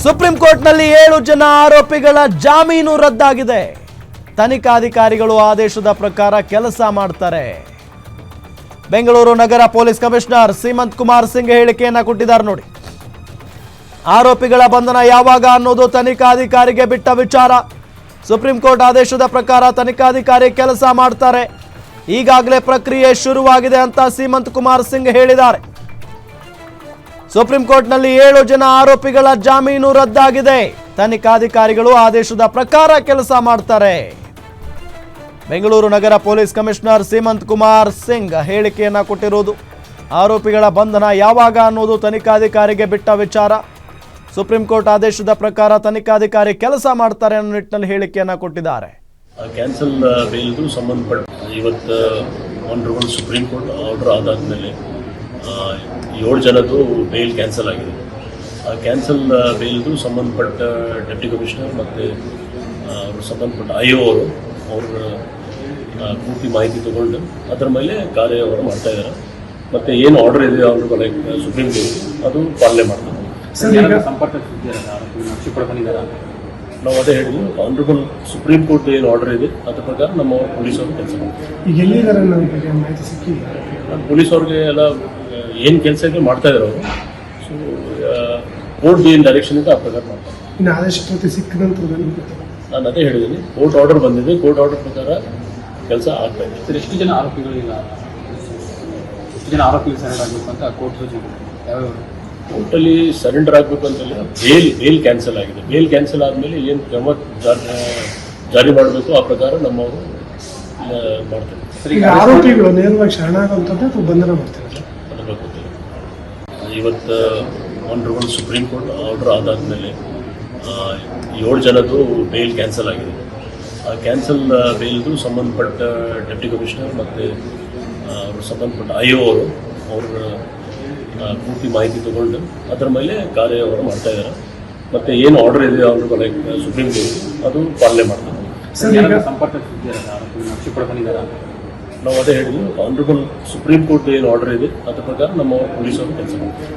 Supreme ಕೋರ್ಟ್ನಲ್ಲಿ 7 ಜನ ಆರೋಪಿಗಳ ಜಾಮೀನು ರದ್ದಾಗಿದೆ. ತನಿಖಾಧಿಕಾರಿಗಳು ಆದೇಶದ ಪ್ರಕಾರ ಕೆಲಸ ಮಾಡ್ತಾರೆ. ಬೆಂಗಳೂರು ನಗರ ಪೊಲೀಸ್ ಕಮಿಷನರ್ ಸೀಮಂತ್ ಕುಮಾರ್ ಸಿಂಗ್ ಹೇಳಿಕೆಯನ್ನ ಕೊಟ್ಟಿದ್ದಾರೆ ನೋಡಿ. ಆರೋಪಿಗಳ ಬಂಧನ ಯಾವಾಗ ಅನ್ನೋದು ತನಿಖಾಧಿಕಾರಿಗೆ ಬಿಟ್ಟ ವಿಚಾರ. ಸುಪ್ರೀಂ ಕೋರ್ಟ್ ಆದೇಶದ ಪ್ರಕಾರ ತನಿಖಾಧಿಕಾರಿ ಕೆಲಸ ಮಾಡ್ತಾರೆ. ಈಗಾಗಲೇ ಪ್ರಕ್ರಿಯೆ ಶುರುವಾಗಿದೆ ಅಂತ ಸೀಮಂತ್ ಕುಮಾರ್ ಸಿಂಗ್ ಹೇಳಿದ್ದಾರೆ. ಸುಪ್ರೀಂ ಕೋರ್ಟ್ನಲ್ಲಿ 7 ಜನ ಆರೋಪಿಗಳ ಜಾಮೀನು ರದ್ದಾಗಿದೆ. ತನಿಖಾಧಿಕಾರಿಗಳು ಆದೇಶದ ಪ್ರಕಾರ ಕೆಲಸ ಮಾಡ್ತಾರೆ. ಬೆಂಗಳೂರು ನಗರ ಪೊಲೀಸ್ ಕಮಿಷನರ್ ಸೀಮಂತ್ ಕುಮಾರ್ ಸಿಂಗ್ ಹೇಳಿಕೆಯನ್ನ ಕೊಟ್ಟಿರುವುದು. ಆರೋಪಿಗಳ ಬಂಧನ ಯಾವಾಗ ಅನ್ನೋದು ತನಿಖಾಧಿಕಾರಿಗೆ ಬಿಟ್ಟ ವಿಚಾರ. ಸುಪ್ರೀಂ ಕೋರ್ಟ್ ಆದೇಶದ ಪ್ರಕಾರ ತನಿಖಾಧಿಕಾರಿ ಕೆಲಸ ಮಾಡ್ತಾರೆ ಅನ್ನೋ ನಿಟ್ಟಿನಲ್ಲಿ ಹೇಳಿಕೆಯನ್ನ ಕೊಟ್ಟಿದ್ದಾರೆ. ಕ್ಯಾನ್ಸಲ್ ಬೇಲ್ದು ಸಂಬಂಧಪಟ್ಟ ಇವತ್ತು ಆನರಬಲ್ ಸುಪ್ರೀಂ ಕೋರ್ಟ್ ಆರ್ಡರ್ ಆದಾದ್ಮೇಲೆ 7 ಜನದ್ದು ಬೇಲ್ ಕ್ಯಾನ್ಸಲ್ ಆಗಿದೆ. ಆ ಕ್ಯಾನ್ಸಲ್ ಬೇಲ್ದು ಸಂಬಂಧಪಟ್ಟ ಡೆಪ್ಟಿ ಕಮಿಷನರ್ ಮತ್ತು ಸಂಬಂಧಪಟ್ಟ IO ಅವರು ಪೂರ್ತಿ ಮಾಹಿತಿ ತಗೊಂಡು ಅದರ ಮೇಲೆ ಕಾರ್ಯ ಅವರು ಮಾಡ್ತಾ ಇದ್ದಾರೆ. ಮತ್ತು ಏನು ಆರ್ಡರ್ ಇದೆ ಅವರು ಲೈಕ್ ಸುಪ್ರೀಂ ಕೋರ್ಟ್ ಅದು ಪಾಲನೆ ಮಾಡ್ತಾರೆ. ನಾವು ಅದೇ ಹೇಳಿದ್ವಿ, ಆನರಬಲ್ ಸುಪ್ರೀಂ ಕೋರ್ಟ್ ಏನು ಆರ್ಡರ್ ಇದೆ ಅದ್ರ ಪ್ರಕಾರ ನಮ್ಮ ಪೊಲೀಸವರು ಕೆಲಸ ಮಾಡ್ತಾರೆ. ಪೊಲೀಸ್ ಅವ್ರಿಗೆ ಎಲ್ಲ ಏನು ಕೆಲಸ ಇದೆ ಮಾಡ್ತಾ ಇದ್ದಾರೆ ಅವರು. ಸೊ ಕೋರ್ಟ್ ಏನು ಡೈರೆಕ್ಷನ್ ಇದೆ ಆ ಪ್ರಕಾರ ಮಾಡ್ತಾರೆ. ನಾನು ಅದೇ ಹೇಳಿದ್ದೀನಿ, ಕೋರ್ಟ್ ಆರ್ಡರ್ ಬಂದಿದೆ, ಕೋರ್ಟ್ ಆರ್ಡರ್ ಪ್ರಕಾರ ಕೆಲಸ ಆಗ್ತಾ ಇದೆ. ಸರ್, ಎಷ್ಟು ಜನ ಆರೋಪಿಗಳಿಲ್ಲ, ಎಷ್ಟು ಜನ ಆರೋಪಿಗಳು ಸರೆಂಡರ್ ಆಗಬೇಕು ಅಂತ ಕೋರ್ಟ್ ಸೂಚನೆ ಯಾವ್ಯಾವ? ಕೋರ್ಟಲ್ಲಿ ಸರೆಂಡರ್ ಆಗಬೇಕು ಅಂತಲ್ಲ, ಬೇಲ್ ಕ್ಯಾನ್ಸಲ್ ಆಗಿದೆ. ಬೇಲ್ ಕ್ಯಾನ್ಸಲ್ ಆದಮೇಲೆ ಏನು ಕ್ರಮ ಜಾರಿ ಮಾಡಬೇಕು ಆ ಪ್ರಕಾರ ನಮ್ಮವರು ಮಾಡ್ತಾರೆ. ಆರೋಪಿಗಳು ನೇರವಾಗಿ ಶರಣಾಗುವಂಥದ್ದು ಬಂಧನ ಮಾಡ್ತಾರೆ. ಅದಕ್ಕೆ ಗೊತ್ತಿಲ್ಲ. ಇವತ್ತು ಆನರಬಲ್ ಸುಪ್ರೀಂ ಕೋರ್ಟ್ ಆರ್ಡರ್ ಆದಾದ್ಮೇಲೆ 7 ಜನದ್ದು ಬೇಲ್ ಕ್ಯಾನ್ಸಲ್ ಆಗಿದೆ. ಆ ಕ್ಯಾನ್ಸಲ್ ಬೇಲ್ದು ಸಂಬಂಧಪಟ್ಟ ಡೆಪ್ಟಿ ಕಮಿಷನರ್ ಮತ್ತು ಸಂಬಂಧಪಟ್ಟ IO ಅವರು ಪೂರ್ತಿ ಮಾಹಿತಿ ತಗೊಂಡು ಅದರ ಮೇಲೆ ಕಾರ್ಯ ಅವರು ಮಾಡ್ತಾ ಇದ್ದಾರೆ. ಮತ್ತು ಏನು ಆರ್ಡರ್ ಇದೆ ಅವರು ಲೈಕ್ ಸುಪ್ರೀಂ ಕೋರ್ಟ್ ಅದು ಪಾಲನೆ ಮಾಡ್ತಾರೆ. ನಾವು ಅದೇ ಹೇಳಿದ್ವಿ, ಆನರಬಲ್ ಸುಪ್ರೀಂ ಕೋರ್ಟ್ ಏನು ಆರ್ಡರ್ ಇದೆ ಅದ್ರ ಪ್ರಕಾರ ನಮ್ಮ ಪೊಲೀಸರು ಕೆಲಸ ಮಾಡ್ತಾರೆ.